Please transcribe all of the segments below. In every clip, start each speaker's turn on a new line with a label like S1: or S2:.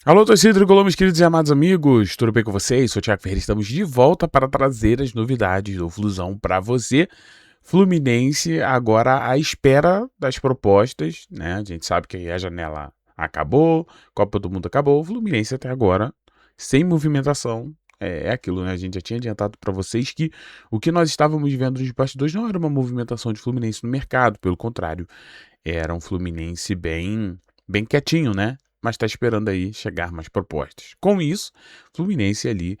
S1: Alô, torcida tricolor, meus queridos e amados amigos, tudo bem com vocês? Sou o Thiago Ferreira, estamos de volta para trazer as novidades do Flusão para você. Fluminense agora à espera das propostas, né? A gente sabe que a janela acabou, Copa do Mundo acabou, o Fluminense até agora sem movimentação. É aquilo, né? A gente já tinha adiantado para vocês que o que nós estávamos vendo nos bastidores não era uma movimentação de Fluminense no mercado, pelo contrário, era um Fluminense bem quietinho, né? Mas está esperando aí chegar mais propostas. Com isso, Fluminense ali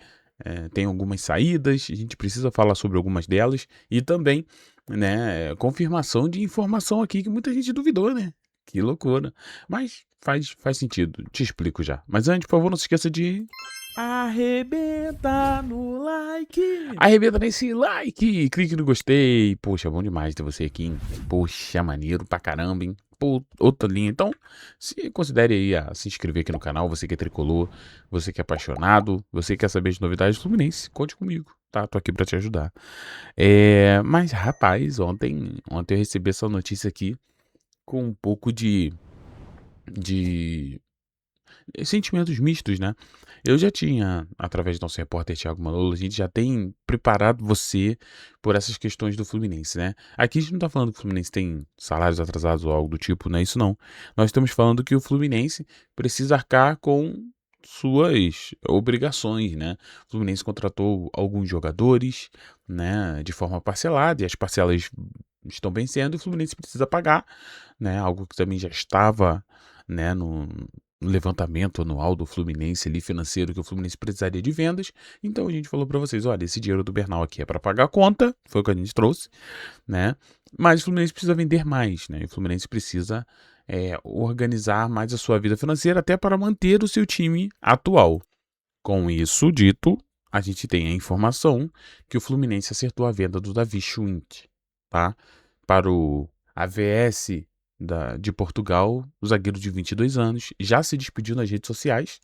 S1: tem algumas saídas, a gente precisa falar sobre algumas delas e também, né, confirmação de informação aqui que muita gente duvidou, né? Que loucura. Mas faz sentido, te explico já. Mas antes, por favor, não se esqueça de arrebenta no like. Arrebenta nesse like. Clique no gostei. Poxa, bom demais ter você aqui, hein? Poxa, maneiro pra caramba, hein? Pô, outra linha. Então, se considere aí a se inscrever aqui no canal. Você que é tricolor, você que é apaixonado, você que quer saber de novidades do Fluminense, conte comigo, tá? Tô aqui pra te ajudar. Mas, rapaz, ontem eu recebi essa notícia aqui com um pouco de sentimentos mistos, né? Eu já tinha, através do nosso repórter Thiago Manolo, a gente já tem preparado você por essas questões do Fluminense, né? Aqui a gente não tá falando que o Fluminense tem salários atrasados ou algo do tipo, não é isso não. Nós estamos falando que o Fluminense precisa arcar com suas obrigações, né? O Fluminense contratou alguns jogadores, né, de forma parcelada e as parcelas estão vencendo e o Fluminense precisa pagar, né? Algo que também já estava, né, no levantamento anual do Fluminense ali financeiro que o Fluminense precisaria de vendas. Então a gente falou para vocês, olha, esse dinheiro do Bernal aqui é para pagar a conta, foi o que a gente trouxe, né? Mas o Fluminense precisa vender mais, né? O Fluminense precisa organizar mais a sua vida financeira até para manter o seu time atual. Com isso dito, a gente tem a informação que o Fluminense acertou a venda do Davi Schwindt, tá? Para o AVS de Portugal, o zagueiro de 22 anos, já se despediu nas redes sociais,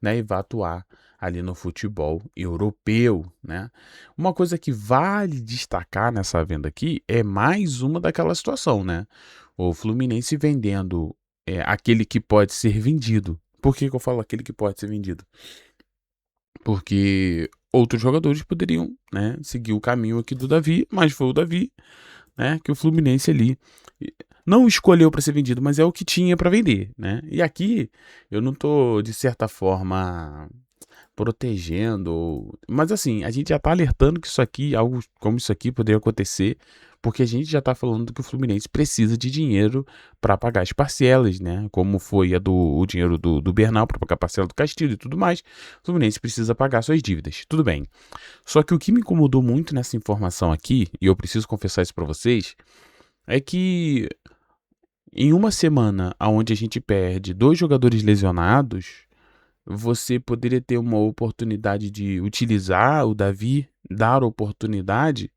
S1: né? E vai atuar ali no futebol europeu, né? Uma coisa que vale destacar nessa venda aqui é mais uma daquela situação, né? O Fluminense vendendo aquele que pode ser vendido. Por que eu falo aquele que pode ser vendido? Porque outros jogadores poderiam, né, seguir o caminho aqui do Davi, mas foi o Davi, né, que o Fluminense ali não escolheu para ser vendido, mas é o que tinha para vender, né? E aqui eu não tô de certa forma protegendo, mas assim, a gente já tá alertando que isso aqui, algo como isso aqui poderia acontecer, porque a gente já tá falando que o Fluminense precisa de dinheiro para pagar as parcelas, né? Como foi o dinheiro do Bernal para pagar a parcela do Castilho e tudo mais. O Fluminense precisa pagar suas dívidas. Tudo bem. Só que o que me incomodou muito nessa informação aqui, e eu preciso confessar isso para vocês, é que em uma semana onde a gente perde dois jogadores lesionados, você poderia ter uma oportunidade de utilizar o Davi, dar oportunidade,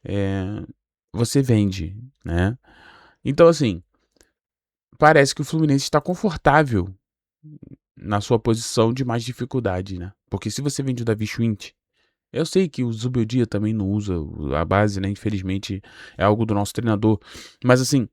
S1: é, você vende, né? Então, assim, parece que o Fluminense está confortável na sua posição de mais dificuldade, né? Porque se você vende o Davi Schwindt, eu sei que o Zubeldia também não usa a base, né? Infelizmente é algo do nosso treinador. Mas assim,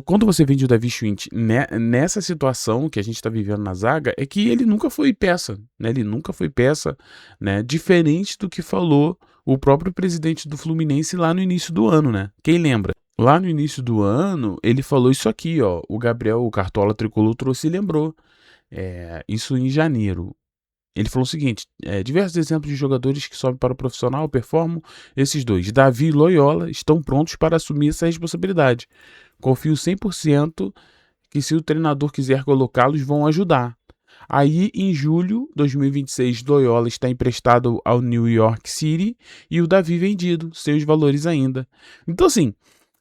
S1: quando você vende o Davi Schwindt nessa situação que a gente está vivendo na zaga, é que ele nunca foi peça, né? Ele nunca foi peça, né? Diferente do que falou o próprio presidente do Fluminense lá no início do ano, né? Quem lembra? Lá no início do ano, ele falou isso aqui, ó. O Gabriel, o Cartola Tricolor, trouxe e lembrou. Isso em janeiro. Ele falou o seguinte: diversos exemplos de jogadores que sobem para o profissional performam. Esses dois, Davi e Loyola, estão prontos para assumir essa responsabilidade. Confio 100% que, se o treinador quiser colocá-los, vão ajudar. Aí, em julho de 2026, Loyola está emprestado ao New York City e o Davi vendido, seus valores ainda. Então, assim,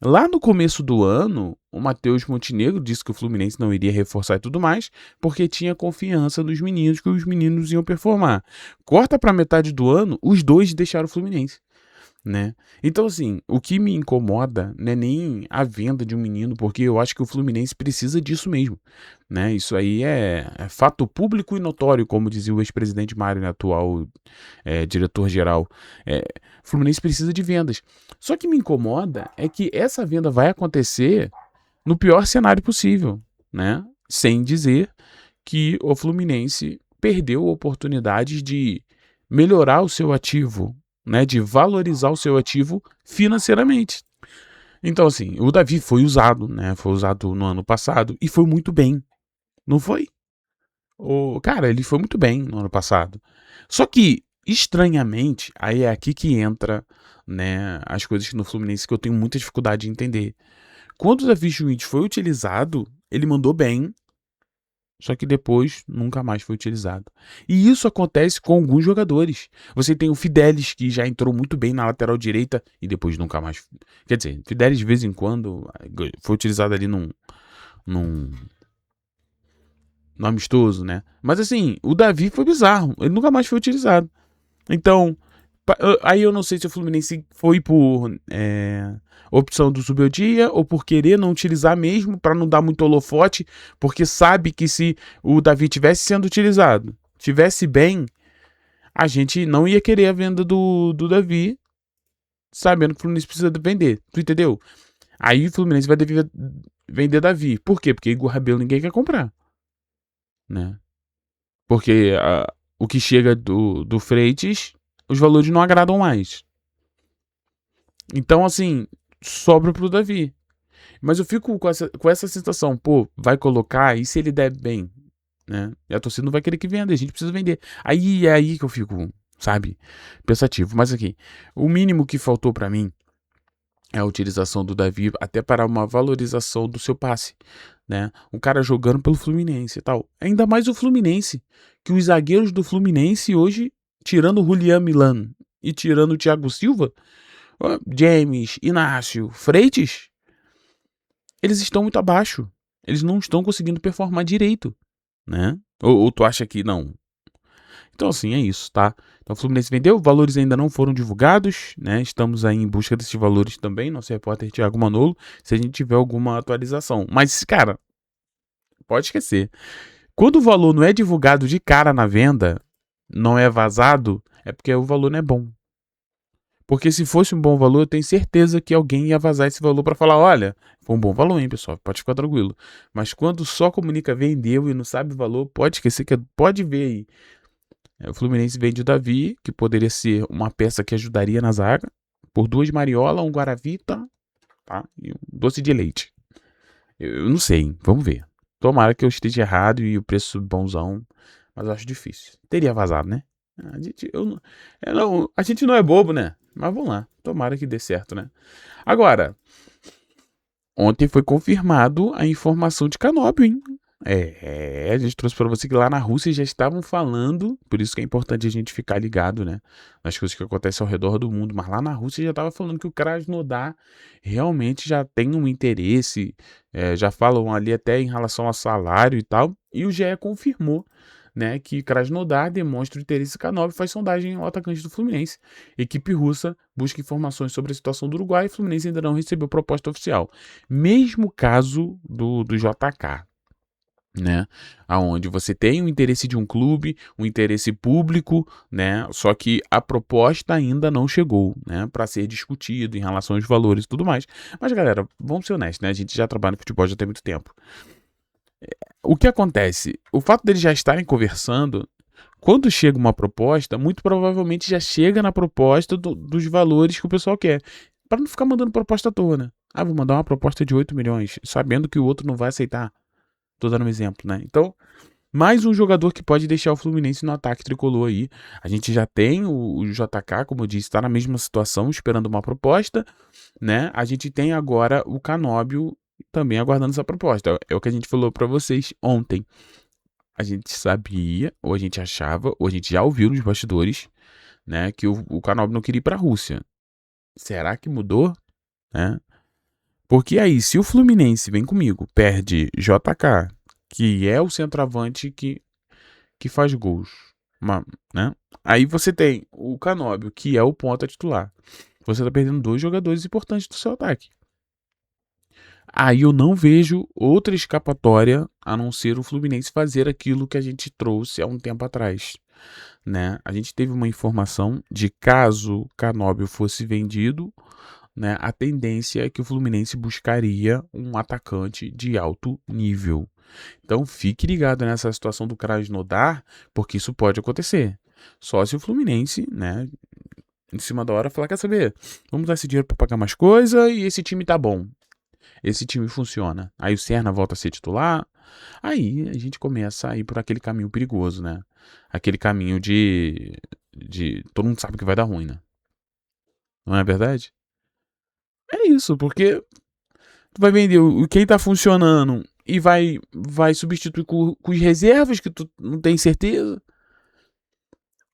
S1: lá no começo do ano, o Matheus Montenegro disse que o Fluminense não iria reforçar e tudo mais, porque tinha confiança nos meninos, que os meninos iam performar. Corta para metade do ano, os dois deixaram o Fluminense, né? Então, assim, o que me incomoda não é nem a venda de um menino, porque eu acho que o Fluminense precisa disso mesmo, né? Isso aí é fato público e notório, como dizia o ex-presidente Mário, né, atual diretor-geral. O Fluminense precisa de vendas. Só que me incomoda é que essa venda vai acontecer no pior cenário possível, né? Sem dizer que o Fluminense perdeu oportunidades de melhorar o seu ativo, né, de valorizar o seu ativo financeiramente. Então, assim, o Davi foi usado, né, foi usado no ano passado e foi muito bem, não foi? Cara, ele foi muito bem no ano passado. Só que, estranhamente, aí é aqui que entra, né, as coisas no Fluminense que eu tenho muita dificuldade de entender. Quando o Davi Schmidt foi utilizado, ele mandou bem, só que depois nunca mais foi utilizado. E isso acontece com alguns jogadores. Você tem o Fidelis, que já entrou muito bem na lateral direita e depois nunca mais. Quer dizer, Fidelis de vez em quando foi utilizado ali num no amistoso, né? Mas assim, o Davi foi bizarro. Ele nunca mais foi utilizado. Então, aí eu não sei se o Fluminense foi por opção do Zubeldia ou por querer não utilizar mesmo, para não dar muito holofote, porque sabe que se o Davi tivesse sendo utilizado, tivesse bem, a gente não ia querer a venda do Davi, sabendo que o Fluminense precisa vender. Tu entendeu? Aí o Fluminense vai dever vender Davi. Por quê? Porque Igor Rabelo ninguém quer comprar, né? Porque o que chega do Freitas, os valores não agradam mais. Então, assim, sobra pro Davi. Mas eu fico com essa sensação, pô, vai colocar, e se ele der bem, né? E a torcida não vai querer que venda, a gente precisa vender. Aí é aí que eu fico, sabe, pensativo. Mas aqui, o mínimo que faltou pra mim é a utilização do Davi até para uma valorização do seu passe, né? Um cara jogando pelo Fluminense e tal. Ainda mais o Fluminense, que os zagueiros do Fluminense hoje, tirando o Julián Milan e tirando o Thiago Silva, James, Inácio, Freitas, eles estão muito abaixo. Eles não estão conseguindo performar direito, né? Ou tu acha que não? Então, assim, é isso, tá? Então, o Fluminense vendeu, valores ainda não foram divulgados, né? Estamos aí em busca desses valores também, nosso repórter Thiago Manolo, se a gente tiver alguma atualização. Mas, cara, pode esquecer. Quando o valor não é divulgado de cara na venda, não é vazado, é porque o valor não é bom. Porque se fosse um bom valor, eu tenho certeza que alguém ia vazar esse valor para falar, olha, foi um bom valor, hein, pessoal, pode ficar tranquilo. Mas quando só comunica vendeu e não sabe o valor, pode esquecer que pode ver aí. O Fluminense vende o Davi, que poderia ser uma peça que ajudaria na zaga, por 2 Mariola, um Guaravita, tá? E um doce de leite. Eu não sei, hein? Vamos ver. Tomara que eu esteja errado e o preço bonzão, mas eu acho difícil. Teria vazado, né? A gente não é bobo, né? Mas vamos lá. Tomara que dê certo, né? Agora, ontem foi confirmado a informação de Canóbio, hein? A gente trouxe para você que lá na Rússia já estavam falando, por isso que é importante a gente ficar ligado, né? Nas coisas que acontecem ao redor do mundo, mas lá na Rússia já estava falando que o Krasnodar realmente já tem um interesse, já falam ali até em relação ao salário e tal, e o GE confirmou, né, que Krasnodar demonstra o interesse Canóbio e faz sondagem ao atacante do Fluminense. Equipe russa busca informações sobre a situação do Uruguai e o Fluminense ainda não recebeu proposta oficial. Mesmo caso do JK, né, aonde você tem o interesse de um clube, um interesse público, né, só que a proposta ainda não chegou, né, para ser discutido em relação aos valores e tudo mais. Mas galera, vamos ser honestos, né, a gente já trabalha no futebol já tem muito tempo. O que acontece? O fato deles já estarem conversando, quando chega uma proposta, muito provavelmente já chega na proposta dos valores que o pessoal quer, para não ficar mandando proposta à toa, né? Ah, vou mandar uma proposta de 8 milhões, sabendo que o outro não vai aceitar. Tô dando um exemplo, né? Então, mais um jogador que pode deixar o Fluminense no ataque tricolor aí. A gente já tem o JK, como eu disse, está na mesma situação, esperando uma proposta, né? A gente tem agora o Canóbio também aguardando essa proposta. É o que a gente falou para vocês ontem. A gente sabia, ou a gente achava, ou a gente já ouviu nos bastidores, né, que o Canóbio não queria ir para a Rússia. Será que mudou? Né? Porque aí, se o Fluminense, vem comigo, perde JK, que é o centroavante que faz gols, né? Aí você tem o Canóbio, que é o ponta titular. Você tá perdendo 2 jogadores importantes do seu ataque. Aí eu não vejo outra escapatória a não ser o Fluminense fazer aquilo que a gente trouxe há um tempo atrás, né? A gente teve uma informação de caso Canóbio fosse vendido, né, a tendência é que o Fluminense buscaria um atacante de alto nível, Então fique ligado nessa situação do Krasnodar, porque isso pode acontecer. Só se o Fluminense, né, em cima da hora falar, quer saber, vamos dar esse dinheiro para pagar mais coisa e esse time tá bom. Esse time funciona. Aí o Serna volta a ser titular. Aí a gente começa a ir por aquele caminho perigoso, né? Aquele caminho de todo mundo sabe que vai dar ruim, né? Não é verdade? É isso, porque tu vai vender quem tá funcionando e vai substituir com os reservas que tu não tem certeza.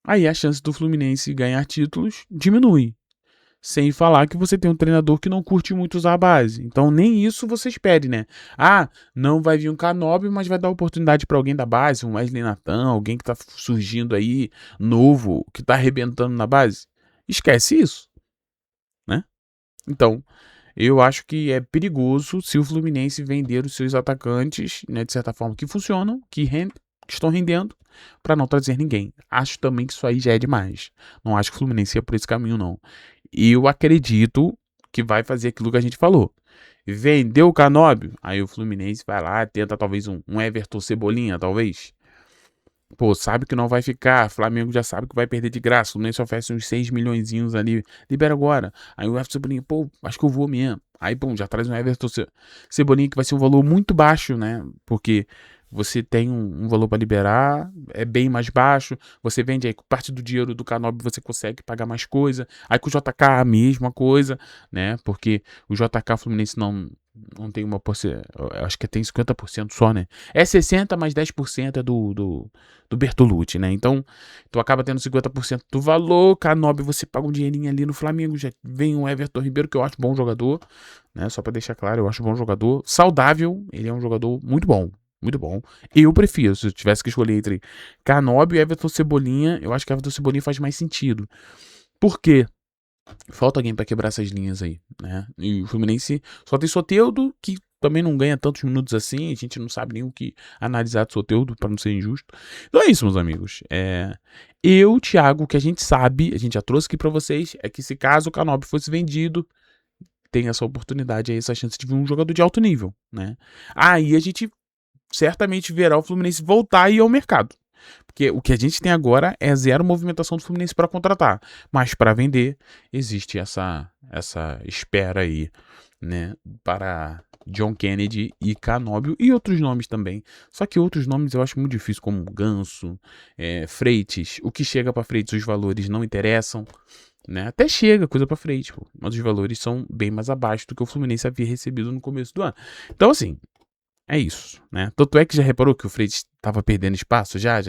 S1: Aí a chance do Fluminense ganhar títulos diminui. Sem falar que você tem um treinador que não curte muito usar a base. Então nem isso você espere, né? Ah, não vai vir um Canóbio, mas vai dar oportunidade para alguém da base, um Wesley Natan, alguém que tá surgindo aí, novo, que tá arrebentando na base. Esquece isso, né? Então, eu acho que é perigoso se o Fluminense vender os seus atacantes, né, de certa forma, que funcionam, que estão rendendo, para não trazer ninguém. Acho também que isso aí já é demais. Não acho que o Fluminense ia por esse caminho, não. E eu acredito que vai fazer aquilo que a gente falou. Vendeu o Canóbio, aí o Fluminense vai lá, tenta talvez um Everton Cebolinha, talvez. Pô, sabe que não vai ficar. Flamengo já sabe que vai perder de graça. O Fluminense oferece uns 6 milhõezinhos ali. Libera agora. Aí o Everton Cebolinha, pô, acho que eu vou mesmo. Aí, pô, já traz um Everton Cebolinha que vai ser um valor muito baixo, né? Porque você tem um valor para liberar, é bem mais baixo. Você vende aí, parte do dinheiro do Canóbio você consegue pagar mais coisa. Aí com o JK a mesma coisa, né? Porque o JK Fluminense não tem uma porcentagem. Acho que tem 50% só, né? É 60%, mais 10% é do Bertolucci, né? Então, tu acaba tendo 50% do valor. Canóbio, você paga um dinheirinho ali no Flamengo. Já vem o Everton Ribeiro, que eu acho bom jogador, né? Só pra deixar claro, eu acho bom jogador. Saudável, ele é um jogador muito bom. Muito bom. Eu prefiro, se eu tivesse que escolher entre Canóbio e Everton Cebolinha, eu acho que Everton Cebolinha faz mais sentido. Por quê? Falta alguém pra quebrar essas linhas aí, né? E o Fluminense só tem Soteldo, que também não ganha tantos minutos assim, a gente não sabe nem o que analisar de Soteldo, pra não ser injusto. Então é isso, meus amigos. Eu, Thiago, o que a gente sabe, a gente já trouxe aqui pra vocês, é que se caso o Canóbio fosse vendido, tem essa oportunidade aí, essa chance de vir um jogador de alto nível, né? Aí a gente certamente verá o Fluminense voltar a ir ao mercado. Porque o que a gente tem agora é zero movimentação do Fluminense para contratar. Mas para vender, existe essa espera aí, né? Para John Kennedy e Canóbio e outros nomes também. Só que outros nomes eu acho muito difícil, como Ganso, Freitas. O que chega para Freitas, os valores não interessam. Né? Até chega coisa para frente, pô, mas os valores são bem mais abaixo do que o Fluminense havia recebido no começo do ano. Então, assim, é isso, né? Tanto é que já reparou que o Freitas estava perdendo espaço já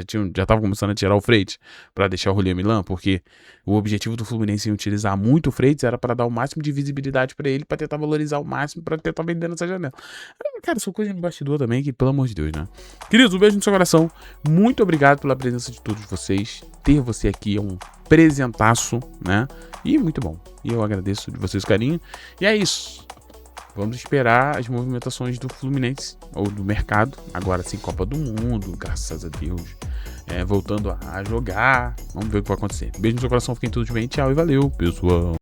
S1: tava começando a tirar o Freitas para deixar o Julián Milan, porque o objetivo do Fluminense em utilizar muito o Freitas era para dar o máximo de visibilidade para ele, para tentar valorizar o máximo, para tentar vender nessa janela. Cara, são coisas de bastidor também que, pelo amor de Deus, né? Queridos, um beijo no seu coração. Muito obrigado pela presença de todos vocês. Ter você aqui é um presentaço, né? E muito bom. E eu agradeço de vocês o carinho. E é isso. Vamos esperar as movimentações do Fluminense, ou do mercado, agora sem Copa do Mundo, graças a Deus, voltando a jogar. Vamos ver o que vai acontecer. Beijo no seu coração, fiquem todos bem, tchau e valeu, pessoal.